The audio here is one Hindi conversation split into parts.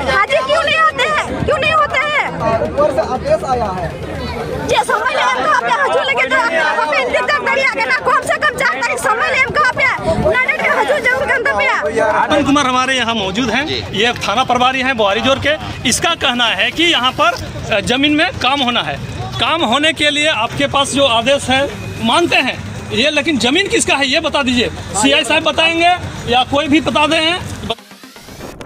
हाजिर क्यों नहीं आते हैं, क्यों नहीं होते हैं? ऊपर से आदेश आया है। जे समय लेन कहाँ पे हजू लगे कहाँ पे हमें इंतजार करिए आगे ना कम से कम 4 तारीख समय लेन कहाँ पे नाडेट के हजू जरूर गंदा पे। अरुण कुमार हमारे यहाँ मौजूद हैं, ये थाना प्रभारी हैं बोआरीजोर के। इसका कहना है कि यहाँ पर जमीन में काम होना है, काम होने के लिए आपके पास जो आदेश है मानते हैं ये, लेकिन जमीन किसका है ये बता दीजिए। सीआई साहब बताएंगे या कोई भी बता दें।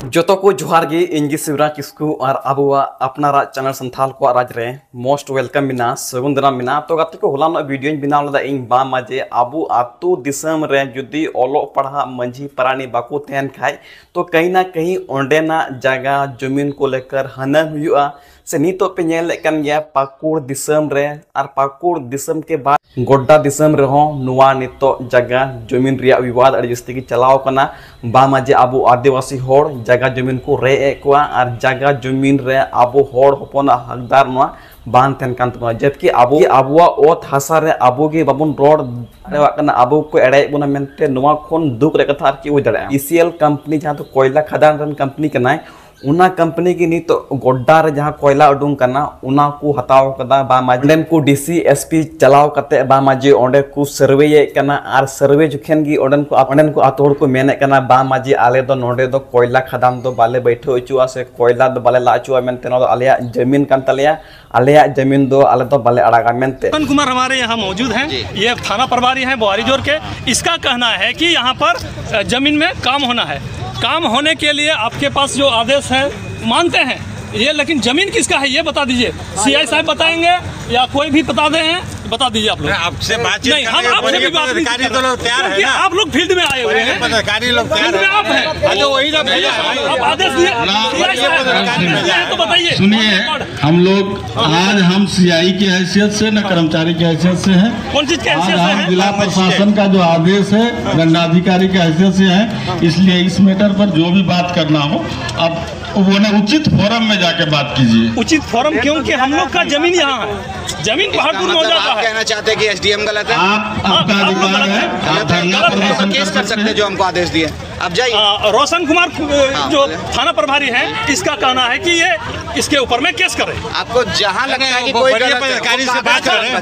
जो को जोहार गे इंजी शिवराज किस्कू और अबुआ अपना चैनल संथाल को राज रे मोस्ट वेलकम बिना सगुन दाराम बिना। तो गाते को होला वीडियो बनाव लदा इन बा माजे आबू आतु दिसम रे जुदी ओलो पढ़ा मंझी परानी बाको तहन खाए तो कहीं ना कहीं ओंडेना जगह जमीन को लेकर हनन हुआ से नीतो पे नेल कन गया पाकुड़ दिसम रे और पाकुड़ दिसम के बाद गोड्डा दिसम रे हो नुआ नीतो जगह जमीन रिया विवाद अड़ी जस्ती की चलाव कना बा माजे आबू आदिवासी होड़ जगह जमीन को रे एकवा और जगह जमीन रे आबू होड़ होपना हकदार नुआ बान थेन कान तमा जबकि आबुआ ओत हासा रे आबू के बाबुन रोड कना आबू को एड़े बुना मेनते नुआ खोन दुख रे कथा की हो जड़े ईसीएल कंपनी जहां तो कोयला खदान रन कंपनी कना उना कंपनी की नीत गोड्डा रे जहां कोयला उडूंग कना उना को हताव कदा बा माजलेन को डीसी एसपी चलाव कते बा माजे ओंडे को सर्वे कना आर सर्वे जुखेन की ओडन को आतोड़ को मेने कना बा माजे आले दो नोडे दो कोयला खदान दो बाले बैठो अचुआ से कोयला दो बाले ला अचुआ मेनते नो आलेया जमीन कान तलेया आलेया जमीन दो आले दो बाले अड़ागा मेनते। अरुण कुमार हमारे यहाँ मौजूद हैं, ये थाना प्रभारी हैं बोआरीजोर के। इसका कहना है कि यहाँ पर जमीन में काम होना है, काम होने के लिए आपके पास जो आदेश है मानते हैं ये, लेकिन जमीन किसका है ये बता दीजिए। सीआई साहब बताएंगे या कोई भी बता दें, बता दीजिए आप लोग। आपसे बातचीत नहीं, हम आपसे भी बात नहीं कर रहे, तैयार है ना? आप लोग फील्ड में आए हुए हैं, पदाधिकारी लोग तैयार फील्ड में आप हैं, तो वही ना भैया आप आदेश दिए तो बताइए। सुनिए, हम लोग आज हम सीआई की हैसियत से न कर्मचारी की हैसियत से हैं। कौन चीज की हैसियत आज से हम है? जिला प्रशासन का जो आदेश है दंडाधिकारी की हैसियत से है, इसलिए इस मैटर पर जो भी बात करना हो अब वो ना उचित फोरम में जाके बात कीजिए। उचित फोरम क्योंकि हम लोग का जमीन यहाँ है, जमीन पहाड़पुर में हो जाता है। कहना चाहते हैं कि एसडीएम गलत है? आपका अधिकार है, आप धरना प्रदर्शन केस कर सकते हैं जो हमको आदेश दिए। अब जाइए। रोशन कुमार जो थाना प्रभारी हैं, इसका कहना है कि ये इसके ऊपर में केस करें। आपको जहाँ लगता है कि कोई अधिकारी से बात कर रहे हैं,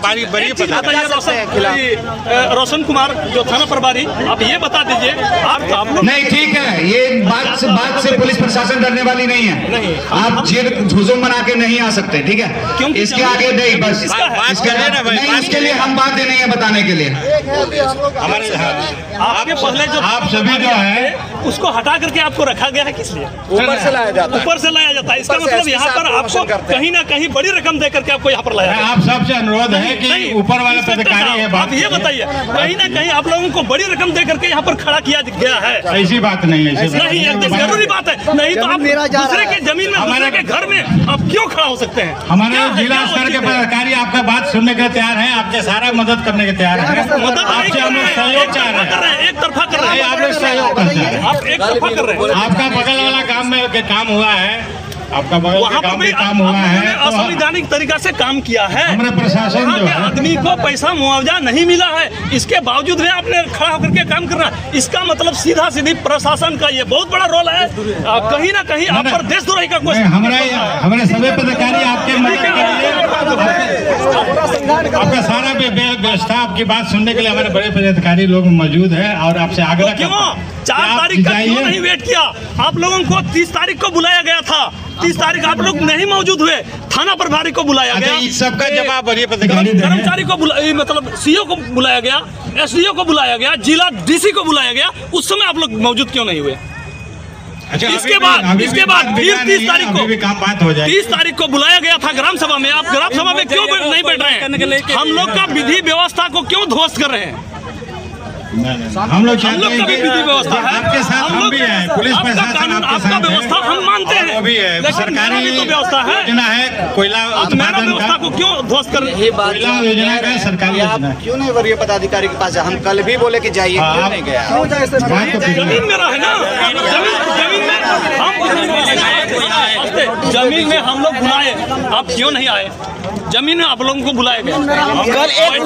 रोशन कुमार जो थाना प्रभारी, आप ये बता दीजिए। आप लोग नहीं, ठीक है, ये बात से पुलिस प्रशासन डरने वाली नहीं है। नहीं, आप हुजूम बना के नहीं आ सकते, ठीक है? क्योंकि इसके आगे नहीं, बस इसके लिए हम बात नहीं है बताने के लिए। आपके पहले जो आप सभी जो है उसको हटा करके आपको रखा गया है, किस लिए? ऊपर से लाया जाता है। ऊपर से लाया जाता है, इसका मतलब यहाँ पर आपको कहीं ना कहीं बड़ी रकम दे करके आपको यहाँ पर लाया। आप सबसे अनुरोध है कि ऊपर वाले पदाधिकारी आप ये बताइए, कहीं ना कहीं आप लोगों को बड़ी रकम दे करके यहाँ पर खड़ा किया गया है। ऐसी बात नहीं है, नहीं, एकदम जरूरी बात है। नहीं तो आप दूसरे के जमीन में, दूसरे के घर में आप क्यों खड़ा हो सकते हैं? हमारे जिला स्तर के पदाधिकारी आपका बात सुनने के तैयार है, आपके सारा मदद करने के तैयार है। मदद आपसे हम लोग सहयोग चाह रहे हैं, एक तरफा कर रहे हैं, आप लोग सहयोग करते हैं। आप एक तरफा कर रहे हैं। आपका बगल वाला काम में काम हुआ है, आपका बगल वहाँ का पर भी काम हुआ है, तो असंवैधानिक तरीका से काम किया है। हमारे प्रशासन वहाँ जो के है आदमी को पैसा मुआवजा नहीं मिला है, इसके बावजूद भी आपने खड़ा होकर के काम करना, इसका मतलब सीधा सीधी प्रशासन का ये बहुत बड़ा रोल है। कहीं ना कहीं आप पर देशद्रोही का कोई हमारे सभी पदाधिकारी आपके मदद के लिए, आपका सारा व्यवस्था, आपकी बात सुनने के लिए हमारे बड़े पदाधिकारी लोग मौजूद है और आपसे आग्रह क्यों 4 तारीख का क्यों नहीं वेट किया? आप लोगों को 30 तारीख को बुलाया गया था, 30 तारीख आप लोग नहीं मौजूद हुए, थाना प्रभारी को बुलाया गया, इस सबका जवाब कर्मचारी को मतलब सीओ को बुलाया गया, एसडीओ को बुलाया गया, जिला डीसी को बुलाया गया, उस समय आप लोग मौजूद क्यों नहीं हुए? इसके बाद फिर 30 तारीख को 30 तारीख को बुलाया गया था ग्राम सभा में। आप ग्राम सभा में क्यों नहीं बैठ रहे हैं? हम लोग का विधि व्यवस्था को क्यों ध्वस्त कर रहे हैं? हम लोग का भी विधि व्यवस्था है, आपके साथ हम भी हैं, पुलिस प्रशासन आपका व्यवस्था हम मानते हैं, भी है, सरकारी तो व्यवस्था है, कोयला उत्पादन व्यवस्था को क्यों ध्वस्त कर रहे हैं? कोयला योजना का सरकारी योजना क्यों नहीं वरीय पदाधिकारी के पास? हम कल भी बोले कि जाइए, क्यों नहीं गया? जमीन मेरा है ना, जमीन में हम लोग बुलाए, आप क्यों नहीं आए? जमीन में आप लोगों को बुलाया गया। कल एक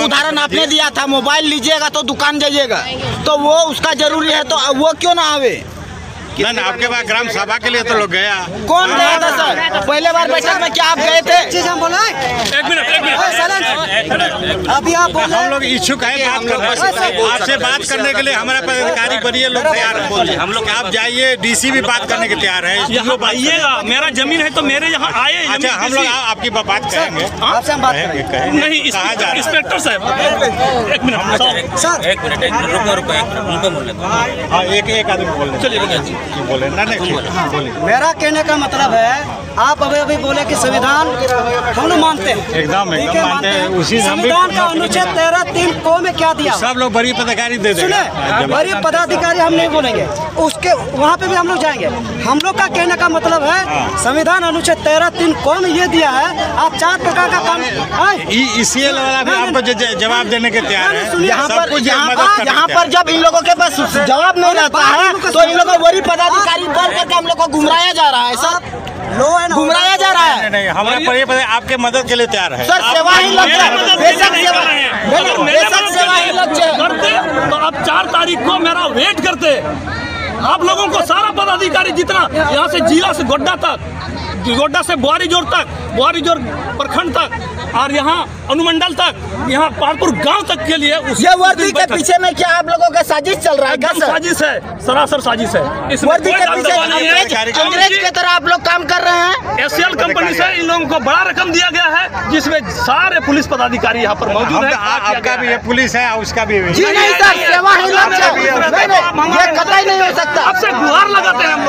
उदाहरण आपने दिया था, मोबाइल लीजिएगा तो दुकान जाइएगा, तो वो उसका जरूरी है, तो वो क्यों ना आवे? ना आपके पास ग्राम सभा के लिए तो लोग गया। कौन गया था सर? पहले बार बैठक में क्या आप गए थे? एक मिनट अभी आप हम लोग इच्छुक है बात करने, आपसे बात करने के लिए हमारे पदाधिकारी बनिए लोग तैयार है। हम लोग आप जाइए, डीसी भी बात करने के तैयार है। यहाँ आइएगा, मेरा जमीन है तो मेरे यहाँ आए। अच्छा हम लोग आपकी बात करेंगे, आपसे हम बात करेंगे। नहीं इंस्पेक्टर साहब एक मिनट सर एक आदमी बोल बोले ना बोलिए। मेरा कहने का मतलब है आप अभी बोले कि संविधान हम लोग मानते हैं, एकदम मानते हैं। उसी संविधान का अनुच्छेद 13(3) को में क्या दिया? सब लोग बड़ी पदाधिकारी दे देंगे। सुने, बड़ी पदाधिकारी हम नहीं बोलेंगे, उसके वहाँ पे भी हम लोग जाएंगे। हम लोग का कहने का मतलब है संविधान अनुच्छेद 13(3) को में ये दिया है, आप 4 प्रकार का काम इसी वाला भी आपको जवाब देने के तैयार है। यहाँ पर जब इन लोगों के पास जवाब नहीं रहता है तो इन लोगों को वही पदाधिकारी बोल करके हम लोग को घुमराया जा रहा है सर, घुमराया जा रहा है। नहीं हमारा पर आपके मदद के लिए तैयार है सर। सेवा ही लक्ष्य है, बेशक सेवा ही लक्ष्य है। करते तो आप 4 तारीख को मेरा वेट करते। आप लोगों को सारा पदाधिकारी जितना यहाँ से जिला से गोड्डा तक, गोड्डा से बुआरी जोर तक, बुआरी जोर प्रखंड तक और यहाँ अनुमंडल तक, यहाँ पहाड़पुर गांव तक के लिए ये वर्दी के पीछे में क्या आप लोगों का साजिश चल रहा है? क्या सर? साजिश है, सरासर साजिश है। इस वर्दी के पीछे अंग्रेज की तरह आप लोग काम कर रहे हैं। एशियल कंपनी से इन लोगों को बड़ा रकम दिया गया है, जिसमें सारे पुलिस पदाधिकारी यहाँ पर मौजूद है। आपका भी पुलिस है, उसका भी जी नहीं सर, सेवा ही लक्ष्य है, ये कतई नहीं हो सकता। आपसे गुहार लगाते हैं हम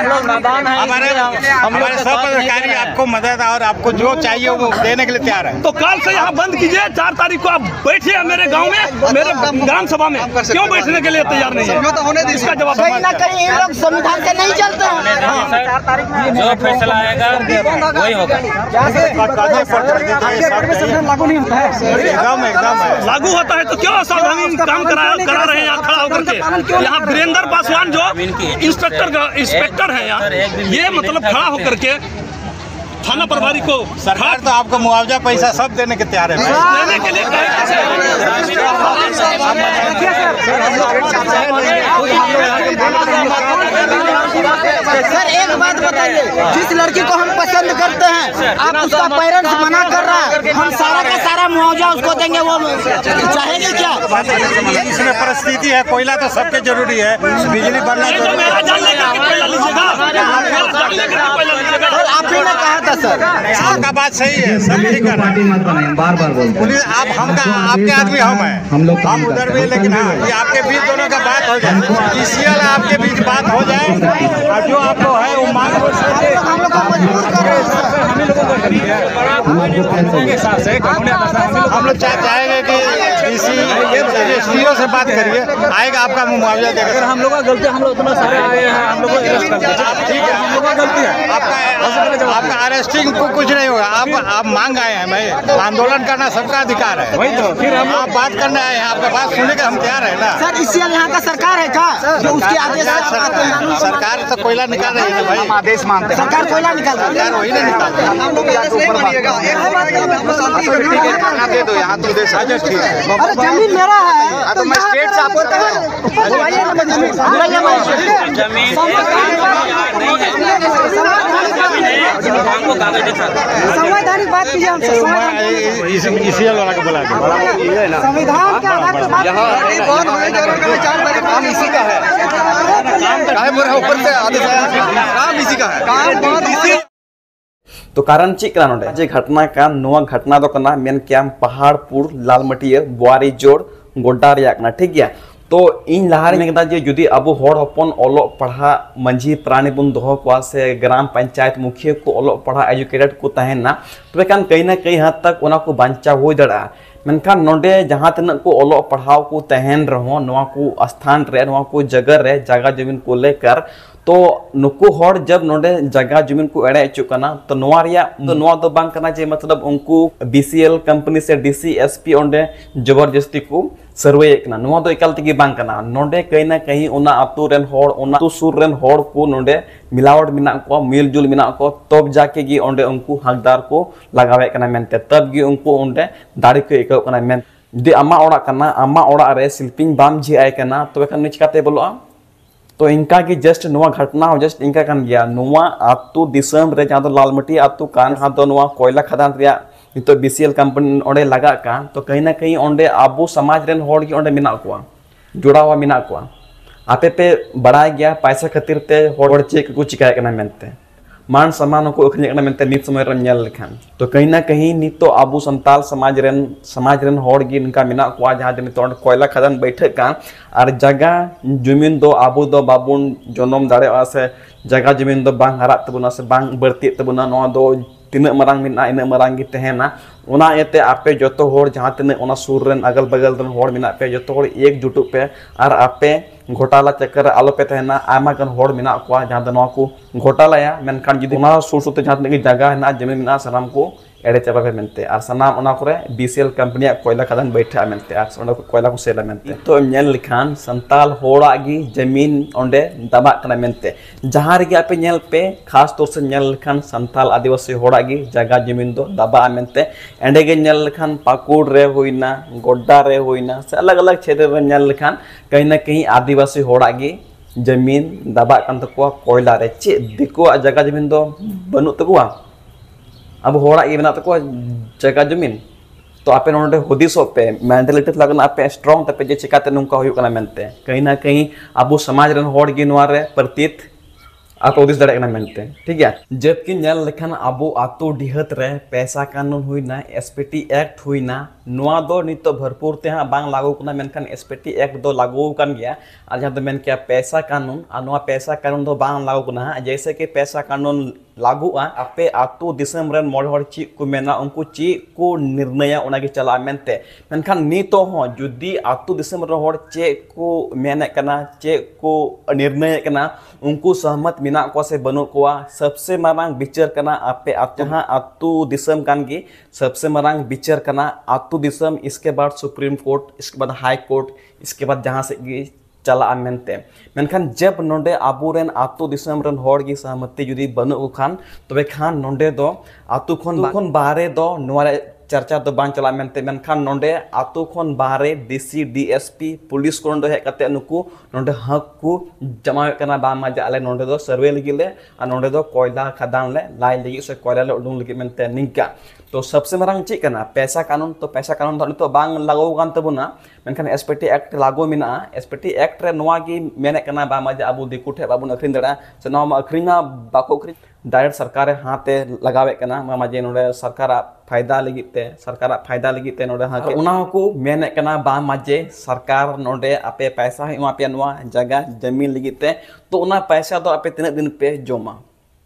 लोग नादान है। हमारे सब पदाधिकारी आपको मदद और आपको जो चाहिए वो देने के लिए तैयार है। तो कल से यहाँ बंद कीजिए। 4 तारीख को आप बैठिए मेरे गांव में, मेरे ग्राम सभा में। क्यों बैठने के लिए तैयार नहीं है? इसका जवाब कहीं ना कहीं ये लोग संविधान से नहीं चलते हैं। जो फैसला आएगा वही होगा। लागू नहीं होता है, एकदम लागू होता है तो क्यों असावधानी काम करा रहे हैं यहाँ खड़ा होकर के? यहाँ वीरेंद्र पासवान जो इंस्पेक्टर है यहाँ, ये मतलब खड़ा होकर के थाना प्रभारी को सरकार तो आपको मुआवजा पैसा सब देने के तैयार है। देने के लिए सर एक बात बताइए, जिस लड़की को हम पसंद करते हैं आप उसका पेरेंट्स मना कर रहा है, हम सारा का सारा मुआवजा उसको देंगे, वो चाहेंगे क्या? इसमें परिस्थिति है, कोयला तो सबके जरूरी है, बिजली बनना जरूरी है। आप ही ने कहा था सर, आपका बात सही है, सब ठीक है। बार पुलिस आप आपके आदमी हम हैं, हम उधर भी, लेकिन हाँ ये आपके बीच दोनों का बात हो जाए, इसी आपके बीच बात हो जाए और जो आपको है वो मांग हम लोग चाहेंगे कि एसडीओ से बात करिए, आएगा आपका मुआवजा देगा। अगर हम लोग का गलती, हम लोग इतना सारे आए हैं, हम लोग को अरेस्ट कर दीजिए। ठीक है, हम लोग का गलती है, आपका अरेस्टिंग को कुछ नहीं होगा। आप मांग आए हैं भाई, आंदोलन करना सबका अधिकार है, वही तो फिर हम आप बात करने आए हैं, आपका बात सुनने का हम तैयार है ना। सर इससे यहाँ का सरकार है क्या जो उसके आदेश से आप आते हैं? सरकार तो कोयला निकाल रही है भाई, आदेश मानते हैं। सरकार कोयला निकाल रही है, सरकार वही नहीं निकालती। दे दो यहाँ तो दे सकते। ठीक है, अरे जमीन मेरा है तो मैं स्टेट से आपको संवैधानिक बात कीजिए हमसे। इसी वाला को बुला संविधान के आधार पर बात काम इसी का है, ऊपर से आदेश आया, काम इसी का है। तो कारण चेक करा नोडे जे घटना का नोआ घटना दो कना मेन कैम पहाड़पुर लालमटिया बुआरी जोड़ गोड्डा रिया कना ठीक गया। तो इन लहारे में जे जुदी अबो होड़ हपन ओलो पढ़ा मंझी प्राणी बुन दोहो को से ग्राम पंचायत मुखिया को ओलो पढ़ा एजुकेटेड को तहना तो कान कहीं ना कहीं हद तक ओना को बांचा हो दड़ा मेनखान नोडे जहाँ तक को ओलो पढ़ाव को तहन रहो नोआ को स्थान रे नोआ को जगह रे जगह जमीन को लेकर तो नुकु होड़ जब नोडे जगह जमीन को एड़े चुकना तो नोआ रिया तो नोआ दो बांग करना जे मतलब उनको बीसीएल कंपनी से डीसी एसपी ओंडे जबरदस्ती को सर्वे करना नोआ दो एकाल तगी बांग करना नोडे कहीं ना कहीं उना अतु रेन होड़ उना अतु सुर रेन होड़ को नोडे मिलावट मिना को मिलजुल मिना को तब जाके गी ओंडे उनको हकदार को लगावे करना मेनते तब गी उनको ओंडे दाड़ी को एकाव करना मेन जदि आमा ओड़ा करना आमा ओड़ा रे शिल्पिंग बाम जी आय करना तो बेखान निचकाते बोलोआ तो इनका की जस्ट नुआ घटना हो जस्ट इनका कान गया नुआ आतु दिसम रे जहां तो लालमटी आतु कान हां तो नुआ कोयला खदान रिया नितो बीसीएल कंपनी ओंडे लगा कान तो कहीं ना कहीं ओंडे आबू समाज रेन होड़ की ओंडे मिना कोआ जुड़ा हुआ मिना कोआ आपे पे बढ़ा गया पैसा खातिर ते होड़ चेक को चिकाय कना मेनते मान सम्मान को अखनी कना मेनते नित समय रन नेल लेखान तो कहीं ना कहीं नितो आबू संताल समाज रेन होड़ की इनका मिना कोआ जहां दिन तो कोयला खदान बैठे कान और जगह जमीन दो आबू दो बाबुन जनम दाड़े से जगह जमीन दो बांग हरात तबुना से बांग बढ़ती तबुना नोआ दो तीना मरांग मिना इन मरांग गी तहेना ओना एते आपे जतो होड़ जहां तने ओना सुर रेन अगल बगल रेन होड़ मिना पे जतो होड़ एक जुटू पे और आपे घोटाला चक्कर आलो पे तहेना आमा गन होड़ मिना को जहां दनो को घोटालाया मेनखान जुदी ओना सुर सुते जहां तने जगह ना जमीन मिना सनाम को एड़े चाबा पे मेनते और सनाम ओना करे बीसीएल कंपनी कोयला खदान बैठा मेनते और ओना कोयला को सेला मेनते तो नेल लिखान संताल होड़ा गी जमीन ओंडे दबा कना मेनते जहां रे आपे नेल पे खास तौर से नेल लिखान संताल आदिवासी होड़ा गी जगह जमीन दो दबा मेनते एंडे गे नेल लिखान पाकुड़ रे होइना गोड्डा रे होइना से अलग अलग क्षेत्र रे नेल लिखान कहीं ना कहीं आदिवासी होड़ा गी जमीन दबा कान तको कोयला रे चे दिको जगह जमीन दो बनु तको अब होड़ा ये बना तको जगह जमीन तो आपे नोडे हुदिसो पे मेंटालिटी लगना आपे स्ट्रांग तपे जे चिकाते नुका हुयु कना मेनते कहीं ना कहीं अबु समाज रन होड़ गी नोआ रे प्रतीत आप उदिस दड़े कना मेनते ठीक है जबकि नेल लेखन अबु आतु डिहत रे पैसा कानून हुईना एसपीटी एक्ट हुईना नोआ दो नितो भरपूर ते हां बांग लागू कना मेनखान एसपीटी एक्ट दो लागू कन गया आ जहां दो मेन क्या पैसा कानून आ नोआ पैसा कानून दो बांग लागू कना जैसे कि पैसा कानून लागू आपे आतु दिसम रेन मोड़ हर ची को मेना उनको ची को निर्णय ओनागे चला मेनते मेनखान नितो हो जुदी आतु दिसम रेन हर चे को मेने कना चे को निर्णय कना उनको सहमत मिना को से बनो कोआ सबसे मारांग बिचार कना आपे आतु दिसम कान गी सबसे मारांग बिचार कना आतु दिसम इसके बाद सुप्रीम कोर्ट इसके बाद हाई कोर्ट इसके बाद जहां से गी चला मेनते मेनखान जब नोंडे आबुरेन आतु दिसम रेन होड़ गी सहमति जुदी बनु खान तबे खान नोंडे दो आतु खन बाहरे दो नोरे चर्चा दो बांग चला मेनते मेनखान नोंडे आतु खन बाहरे डीसी डीएसपी पुलिस को नोंडे हेकते नुकु नोंडे हक को जमा कना बा मजा आले नोंडे दो सर्वे लगिले आ नोंडे दो कोयला खदान ले लाई लगी से कोयला ले उडुंग लगी मेनते निंका तो सबसे मारांग ची कना पैसा कानून तो पैसा कानून तो नितो बांग लागो गान तबुना मेनखान एसपीटी एक्ट लागू मिना एसपीटी एक्ट रे नोआ गी मेने कना बा मजा अबु दिकुठे बाबुन अखरिन दड़ा से नोमा अखरिना बाको अखरिन डायरेक्ट सरकार हाथे लगावे कना मा मजे नोडे सरकार फायदा लगिते नोडे हा के उना को मेने कना बा मजे सरकार नोडे आपे पैसा हिमा पे नोआ जगह जमीन लगिते तो उना पैसा दो आपे तिने दिन पे जमा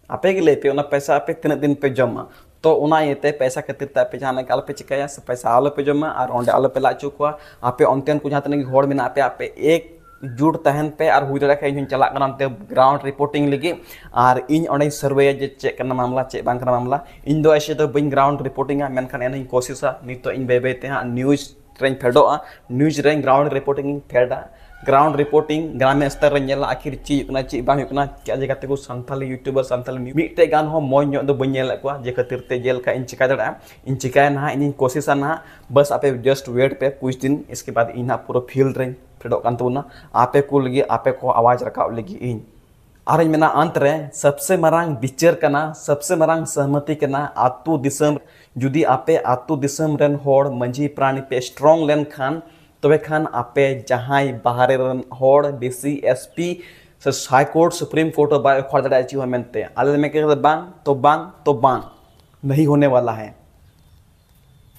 आपे के ले पे उना पैसा आपे तिने दिन पे जमा तो उना येते पैसा खातिर ते पे जाने काल पे चिकाया से पैसा आलो पे जमा और ओंडे आलो पे लाचू को आपे ओंतेन को जहां तने होड़ मिना आपे एक जुट तहन पे और हुई दड़ा इन चला करते ग्राउंड रिपोर्टिंग लगी और इन ओंडे सर्वे जे चेक करना मामला चेक बांग करना मामला इन दो ऐसे तो बइन ग्राउंड रिपोर्टिंग मेनखान एन कोशिशा नितो इन बेबे ते न्यूज ट्रेन फेडोआ न्यूज रेन ग्राउंड रिपोर्टिंग फेडा ग्राउंड रिपोर्टिंग ग्रामीण स्तर रे नेला आखिर ची बांग हुकना क्या जगह ते को संथाली यूट्यूबर संथाली मिटे गान हो मोय नो दो बनेल को जे खातिर ते जेल का इन चिका दड़ा इन चिका ना इन कोशिश ना बस आपे जस्ट वेट पे कुछ दिन इसके बाद इना पूरा फील्ड रे फेडो कान तबुना आपे को लगी आपे को आवाज रकाव लगी इन और मेना अंत रे सबसे मारांग बिचार कना सबसे मारांग सहमति कना आतु दिसम जुदी आपे आतु दिसम रेन होड़ मंजी प्राणी पे स्ट्रांग लेन खान तबे खान आपे जहां बाहरे रन होड़ डीसी एसपी से high court supreme court by खड़ दड़ा ची हो मेनते आले में के बांग नहीं होने वाला है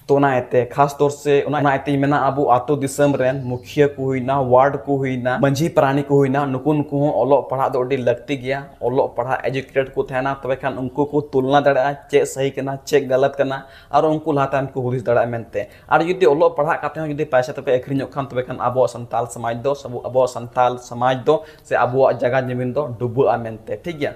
तो ना एते खास तौर से ना एते मेना अबु आतो दिसम रेन मुखिया को हुईना वार्ड को हुईना मंझी प्राणी को हुईना नुकुन को ओलो पढ़ा दो अडी लगती गया ओलो पढ़ा एजुकेटेड को थेना तबे खान उनको को तुलना दड़ा चे सही कना चे गलत कना और उनको लाता उनको हुदिस दड़ा मेनते और यदि ओलो पढ़ा काते यदि पैसा तबे अखरिनो खान तबे खान अबो संताल समाज दो सब अबो संताल समाज दो से अबो जगह जमीन दो डुबुआ मेनते ठीक गया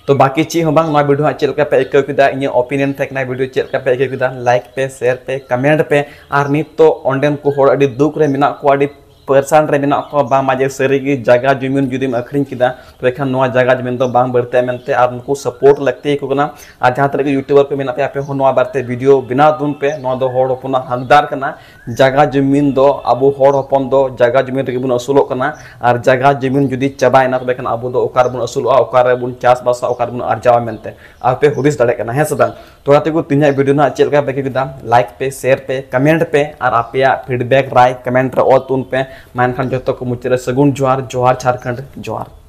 तो बाकी ची हो बांग नोआ वीडियो चेल का पे एकौ किदा इन ओपिनियन थेकना वीडियो चेल का पे एकौ किदा लाइक पे शेयर पे कमेंट पे और नित तो ओंडेन को होड़ अडी दुख रे मिना को अडी परसान रे मेना को बा माजे सरी की जगह जमीन जुदी में अखरिंग किदा तो एखान नोआ जगह जमीन तो बांग बढ़ते मेनते और उनको सपोर्ट लगते को कना आ जहां तरह के यूट्यूबर पे मेना पे आपे हो नोआ बारते वीडियो बिना दुन पे नोआ दो होड़ होपना हकदार कना जगह जमीन दो अबो होड़ होपन दो जगह जमीन रे बुन असुलो कना और जगह जमीन जुदी चबायना तो बेखान अबो दो ओकार बुन असुलोआ ओकार रे बुन चास बासा ओकार बुन अर्जावा मेनते आपे हुदिस दाड़े कना है सदां तो आते को तिना वीडियो ना चेल का बेके किदा लाइक पे शेयर पे कमेंट पे और आपया फीडबैक राय कमेंट रे ऑल तुन पे मान खान जो तो को मुचरे सगुन जोहार जोहार झारखंड जोहार।